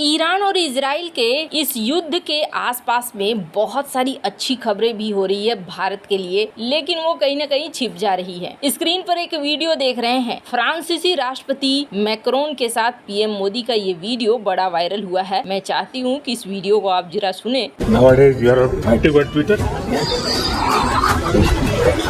Iran और Israel के इस युद्ध के आसपास में बहुत सारी अच्छी खबरें भी हो रही है भारत के लिए, लेकिन वो कहीं न कहीं छिप जा रही है। स्क्रीन पर एक वीडियो देख रहे हैं। फ्रांसीसी राष्ट्रपति मैक्रोन के साथ पीएम मोदी का ये वीडियो बड़ा वायरल हुआ है। मैं चाहती हूँ कि इस वीडियो को आप जरा सुने।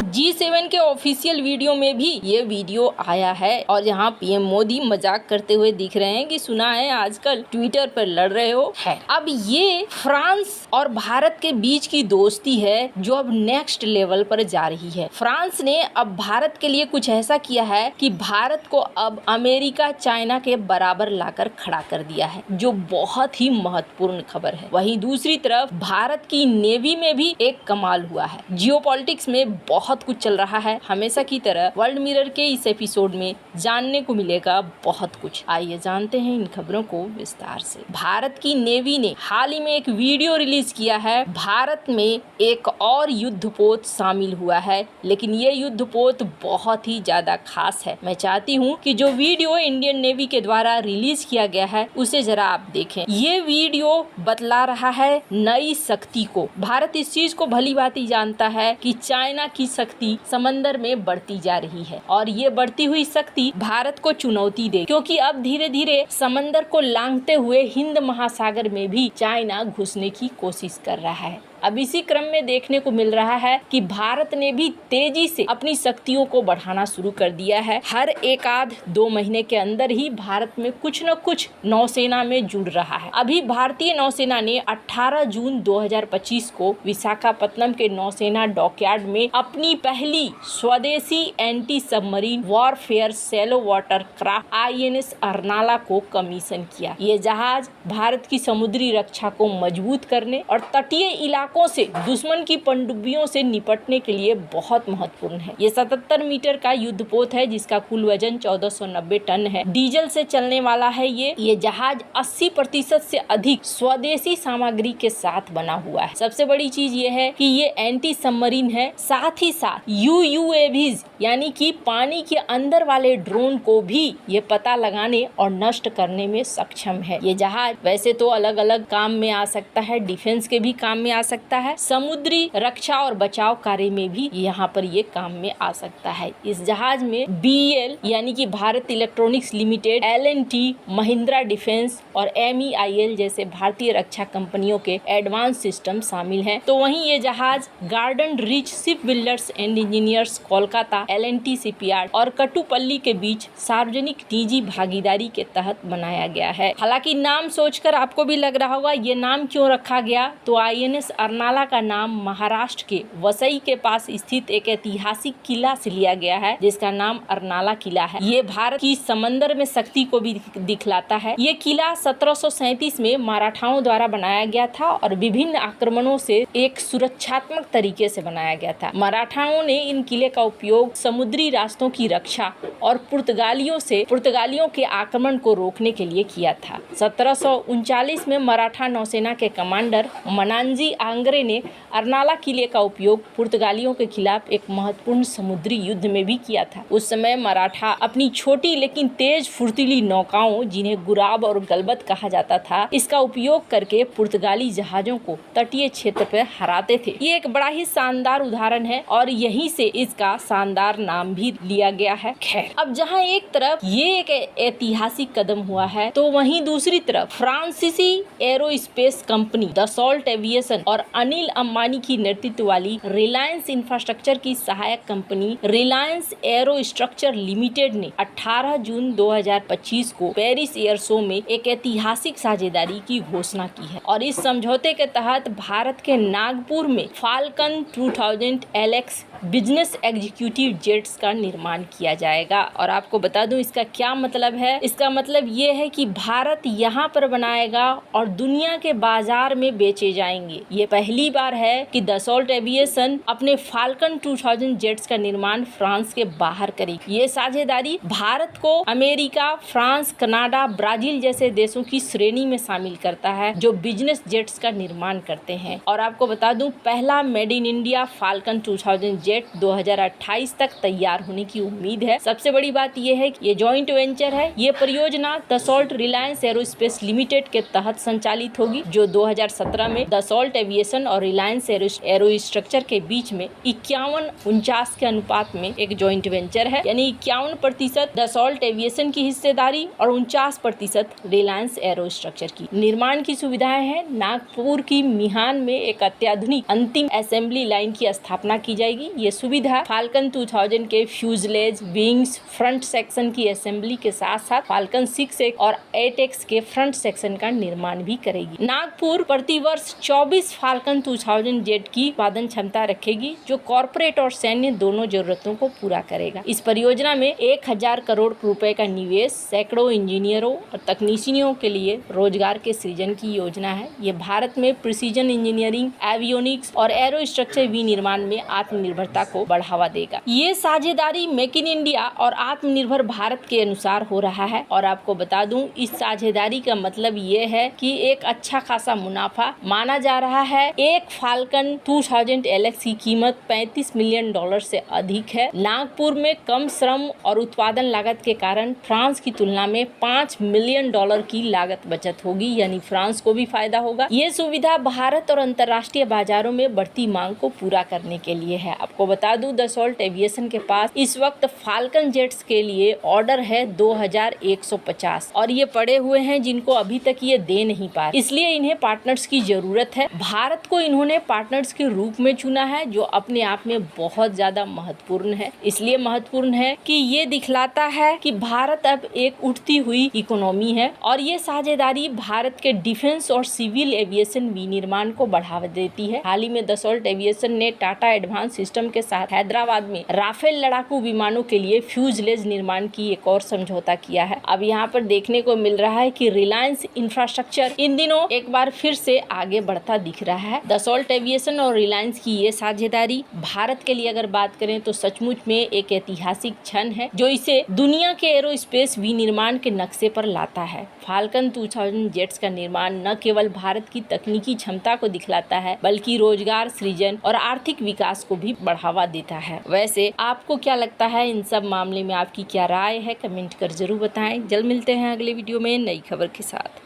G7 के ऑफिशियल वीडियो में भी ये वीडियो आया है और यहाँ पीएम मोदी मजाक करते हुए दिख रहे हैं कि सुना है आजकल ट्विटर पर लड़ रहे हो। है अब ये फ्रांस और भारत के बीच की दोस्ती है जो अब नेक्स्ट लेवल पर जा रही है। फ्रांस ने अब भारत के लिए कुछ ऐसा किया है कि भारत को अब अमेरिका चाइना के बराबर लाकर खड़ा कर दिया है, जो बहुत ही महत्वपूर्ण खबर है। वहीं दूसरी तरफ भारत की नेवी में भी एक कमाल हुआ है। जियोपॉलिटिक्स में बहुत कुछ चल रहा है। हमेशा की तरह वर्ल्ड मिरर के इस एपिसोड में जानने को मिलेगा बहुत कुछ। आइए जानते हैं इन खबरों को विस्तार से। भारत की नेवी ने हाल ही में एक वीडियो रिलीज किया है। भारत में एक और युद्धपोत शामिल हुआ है, लेकिन ये युद्धपोत बहुत ही ज्यादा खास है। मैं चाहती हूँ कि जो वीडियो इंडियन नेवी के द्वारा रिलीज किया गया है उसे जरा आप देखें। ये वीडियो बतला रहा है नई शक्ति को। भारत इस चीज को भली भांति जानता है कि चाइना की शक्ति समंदर में बढ़ती जा रही है और ये बढ़ती हुई शक्ति भारत को चुनौती दे, क्योंकि अब धीरे धीरे समंदर को लांघते हुए हिंद महासागर में भी चाइना घुसने की कोशिश कर रहा है। अब इसी क्रम में देखने को मिल रहा है कि भारत ने भी तेजी से अपनी शक्तियों को बढ़ाना शुरू कर दिया है। हर एक आध 2 महीने के अंदर ही भारत में कुछ न कुछ नौसेना में जुड़ रहा है। अभी भारतीय नौसेना ने 18 जून 2025 को विशाखापत्तनम के नौसेना डॉकयार्ड में अपनी पहली स्वदेशी anti submarine warfare shallow water craft INS Arnala को कमीशन किया। ये जहाज भारत की समुद्री रक्षा को मजबूत करने और तटीय इलाकों से दुश्मन की पनडुब्बियों से निपटने के लिए बहुत महत्वपूर्ण है। ये 77 मीटर का युद्धपोत है जिसका कुल वजन 1490 टन है। डीजल से चलने वाला है। ये जहाज 80% से अधिक स्वदेशी सामग्री के साथ बना हुआ है। सबसे बड़ी चीज ये है कि ये एंटी सबमरीन है, साथ ही साथ UUAVs यानी कि पानी के अंदर वाले ड्रोन को भी ये पता लगाने और नष्ट करने में सक्षम है। ये जहाज वैसे तो अलग अलग काम में आ सकता है, डिफेंस के भी काम में आ सकता है, समुद्री रक्षा और बचाव कार्य में भी यहाँ पर ये काम में आ सकता है। इस जहाज में BEL यानी कि Bharat electronics limited, L&T, Mahindra defence और MEIL जैसे भारतीय रक्षा कंपनियों के एडवांस सिस्टम शामिल हैं। तो वहीं ये जहाज garden rich ship builders and engineers Kolkata, L&T shipyard और कटुपल्ली के बीच सार्वजनिक निजी भागीदारी के तहत बनाया गया है। हालांकि नाम सोचकर आपको भी लग रहा होगा ये नाम क्यों रखा गया, तो INS अर्नाला का नाम महाराष्ट्र के वसई के पास स्थित एक ऐतिहासिक किला से लिया गया है जिसका नाम अर्नाला किला है। ये भारत की समंदर में शक्ति को भी दिखलाता है। ये किला 1737 में मराठाओं द्वारा बनाया गया था और विभिन्न आक्रमणों से एक सुरक्षात्मक तरीके से बनाया गया था। मराठाओं ने इन किले का उपयोग समुद्री रास्तों की रक्षा और पुर्तगालियों के आक्रमण को रोकने के लिए किया था। 1739 में मराठा नौसेना के कमांडर मनांजी आंग्रे ने अर्नाला किले का उपयोग पुर्तगालियों के खिलाफ एक महत्वपूर्ण समुद्री युद्ध में भी किया था। उस समय मराठा अपनी छोटी लेकिन तेज फुर्तीली नौकाओं, जिन्हें गुराब और गलबत कहा जाता था, इसका उपयोग करके पुर्तगाली जहाजों को तटीय क्षेत्र पर हराते थे। ये एक बड़ा ही शानदार उदाहरण है और यहीं से इसका शानदार नाम भी लिया गया है। खैर, अब जहाँ एक तरफ ये एक ऐतिहासिक कदम हुआ है, तो वहीं दूसरी तरफ फ्रांसीसी एरोस्पेस कंपनी दसॉल्ट एविएशन और अनिल अंबानी की नेतृत्व वाली रिलायंस इंफ्रास्ट्रक्चर की सहायक कंपनी रिलायंस एरोस्ट्रक्चर लिमिटेड ने 18 जून 2025 को पेरिस एयर शो में एक ऐतिहासिक साझेदारी की घोषणा की है और इस समझौते के तहत भारत के नागपुर में falcon 2000 LX business executive jets का निर्माण किया जाएगा। और आपको बता दूं इसका क्या मतलब है। इसका मतलब ये है कि भारत यहाँ पर बनाएगा और दुनिया के बाजार में बेचे जाएंगे। ये पहली बार है कि दसॉल्ट एविएशन अपने फाल्कन 2000 जेट्स का निर्माण फ्रांस के बाहर करेगी। ये साझेदारी भारत को अमेरिका, फ्रांस, कनाडा, ब्राजील जैसे देशों की श्रेणी में शामिल करता है जो बिजनेस जेट्स का निर्माण करते हैं। और आपको बता दूं पहला made in India falcon 2000 jet 2028 तक तक तैयार होने की उम्मीद है। सबसे बड़ी बात यह है कि ये जॉइंट वेंचर है। ये परियोजना दसॉल्ट रिलायंस एरोस्पेस लिमिटेड के तहत संचालित होगी, जो 2017 में दसॉल्ट एविएशन और रिलायंस एरोस्ट्रक्चर के बीच में 51-49 के अनुपात में एक जॉइंट वेंचर है। यानी 51% दसॉल्ट एविएशन की हिस्सेदारी और 49% रिलायंस एरोस्ट्रक्चर की। निर्माण की सुविधाएं हैं। नागपुर की मिहान में एक अत्याधुनिक अंतिम असेंबली लाइन की स्थापना की जाएगी। ये सुविधा फाल्कन 2000 के फ्यूजलेज, विंग्स, फ्रंट सेक्शन की असेंबली के साथ साथ फाल्कन 6X और 8X के फ्रंट सेक्शन का निर्माण भी करेगी। नागपुर प्रतिवर्ष 24 फाल्कन 2000 जेट की उत्पादन क्षमता रखेगी, जो कॉर्पोरेट और सैन्य दोनों जरूरतों को पूरा करेगा। इस परियोजना में 1000 करोड़ रुपए का निवेश, सैकड़ों इंजीनियरों और तकनीशियनों के लिए रोजगार के सृजन की योजना है। ये भारत में प्रिसीजन इंजीनियरिंग, एवियोनिक्स और एरो स्ट्रक्चर विनिर्माण में आत्मनिर्भरता को बढ़ावा देगा। ये साझेदारी मेक इन इंडिया और आत्मनिर्भर भारत के अनुसार हो रहा है। और आपको बता दूं, इस साझेदारी का मतलब ये है कि एक अच्छा खासा मुनाफा माना जा रहा है। एक फाल्कन 2000 LX की कीमत $35 मिलियन से अधिक है। नागपुर में कम श्रम और उत्पादन लागत के कारण फ्रांस की तुलना में $5 मिलियन की लागत बचत होगी, यानी फ्रांस को भी फायदा होगा। ये सुविधा भारत और अंतर्राष्ट्रीय बाजारों में बढ़ती मांग को पूरा करने के लिए है। आपको बता दूं, दसॉल्ट एविएशन के पास इस वक्त फाल्कन जेट्स के लिए ऑर्डर है 2150 और ये पड़े हुए हैं जिनको अभी तक ये दे नहीं पा रहे, इसलिए इन्हें पार्टनर्स की जरूरत है। भारत को इन्होंने पार्टनर्स के रूप में चुना है, जो अपने आप में बहुत ज्यादा महत्वपूर्ण है। इसलिए महत्वपूर्ण है कि ये दिखलाता है कि भारत अब एक उठती हुई इकोनॉमी है और ये साझेदारी भारत के डिफेंस और सिविल एविएशन विनिर्माण को बढ़ावा देती है। हाल ही में दसॉल्ट एविएशन ने टाटा एडवांस सिस्टम के साथ हैदराबाद में राफेल लड़ाकू विमानों के लिए फ्यूजलेज निर्माण की एक और समझौता किया है। अब यहाँ पर देखने को मिल रहा है कि रिलायंस इंफ्रास्ट्रक्चर इन दिनों एक बार फिर से आगे बढ़ता दिख रहा है। दसॉल्ट एविएशन और रिलायंस की ये साझेदारी भारत के लिए अगर बात करें तो सचमुच में एक ऐतिहासिक क्षण है, जो इसे दुनिया के एरोस्पेस विनिर्माण के नक्शे पर लाता है। फाल्कन 2000 जेट्स का निर्माण न केवल भारत की तकनीकी क्षमता को दिखलाता है, बल्कि रोजगार सृजन और आर्थिक विकास को भी बढ़ावा देता है। वैसे आपको क्या लगता है इन सब मामले में? आपकी क्या राय है? कमेंट कर जरूर बताएं। जल्द मिलते हैं अगले वीडियो में नई खबर के साथ।